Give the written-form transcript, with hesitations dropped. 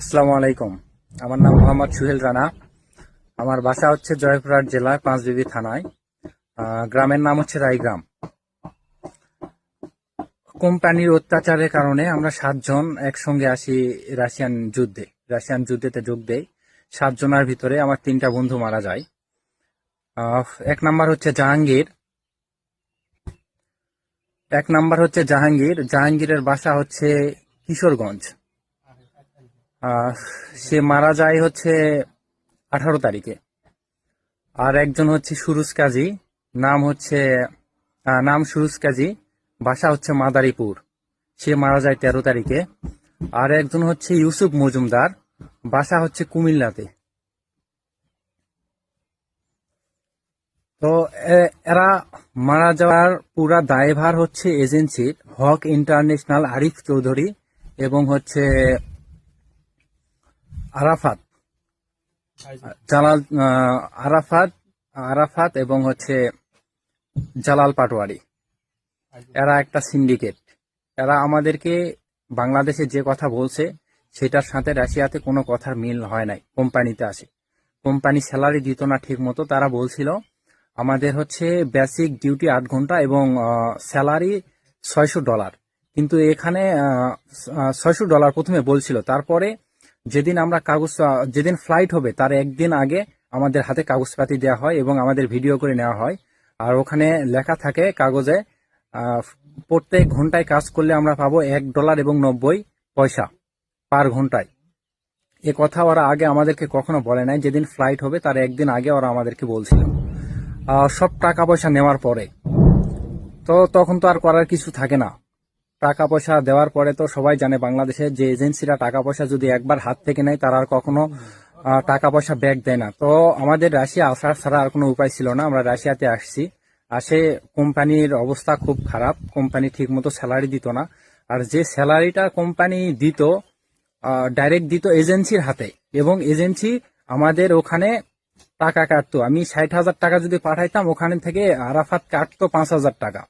আসসালামু আলাইকুম। আমার নাম মোহাম্মদ সুহেল রানা। আমার বাসা হচ্ছে জয়পুরহাট জেলার পাঁচবিবি থানায়। গ্রামের নাম হচ্ছে রায়গ্রাম। কোম্পানির অত্যাচারের কারণে আমরা 7 জন একসঙ্গে আসি রাশিয়ান যুদ্ধেতে যোগ দেই। 7 জনের ভিতরে আমার 3টা বন্ধু মারা যায়। এক নাম্বার হচ্ছে জাহাঙ্গীর। জাহাঙ্গীরের বাসা হচ্ছে কিশোরগঞ্জ। সে মারা যায় হচ্ছে 18 তারিখে। আর একজন হচ্ছে সুরুজ কাজী। নাম হচ্ছে নাম সুরুজ কাজী, বাসা হচ্ছে মাদারীপুর। সে মারা যায় 13 তারিখে। আর একজন হচ্ছে ইউসুফ মজুমদার, বাসা হচ্ছে কুমিল্লাতে। তো এরা মারা যাওয়ার পুরা দায়ভার হচ্ছে এজেন্সির হক ইন্টারন্যাশনাল, আরিফ চৌধুরী এবং হচ্ছে আরাফাত জালাল, আরাফাত আরাফাত এবং হচ্ছে জালাল পাটোয়ারি। এরা একটা সিন্ডিকেট। এরা আমাদেরকে বাংলাদেশে যে কথা বলছে সেটার সাথে রাশিয়াতে কোনো কথার মিল হয় নাই। কোম্পানিতে আসে, কোম্পানি স্যালারি দিত না ঠিক মতো। তারা বলছিল আমাদের হচ্ছে বেসিক ডিউটি 8 ঘন্টা এবং স্যালারি $600। কিন্তু এখানে $600 প্রথমে বলছিল। তারপরে যেদিন ফ্লাইট হবে তার একদিন আগে আমাদের হাতে কাগজপাতি দেওয়া হয় এবং আমাদের ভিডিও করে নেওয়া হয়। আর ওখানে লেখা থাকে কাগজে, প্রত্যেক ঘন্টায় কাজ করলে আমরা পাবো $1.90 পার ঘন্টায়। এ কথা ওরা আগে আমাদেরকে কখনো বলে নাই। যেদিন ফ্লাইট হবে তার একদিন আগে ওরা আমাদেরকে বলছিল। সব টাকা পয়সা নেওয়ার পরে তো তখন তো আর করার কিছু থাকে না। টাকা পয়সা দেওয়ার পরে তো সবাই জানে বাংলাদেশে যে এজেন্সিরা টাকা পয়সা যদি একবার হাত থেকে নেয় তারা আর কখনো টাকা পয়সা ব্যাক দেয় না। তো আমাদের রাশিয়া আসার ছাড়া আর কোনো উপায় ছিল না। আমরা রাশিয়াতে আসছি। আসে কোম্পানির অবস্থা খুব খারাপ। কোম্পানি ঠিক মতো স্যালারি দিত না। আর যে স্যালারিটা কোম্পানি দিত, ডাইরেক্ট দিত এজেন্সির হাতে, এবং এজেন্সি আমাদের ওখানে টাকা কাটতো। আমি 60,000 টাকা যদি পাঠাইতাম, ওখানে থেকে আরাফাত কাটতো 5,000 টাকা।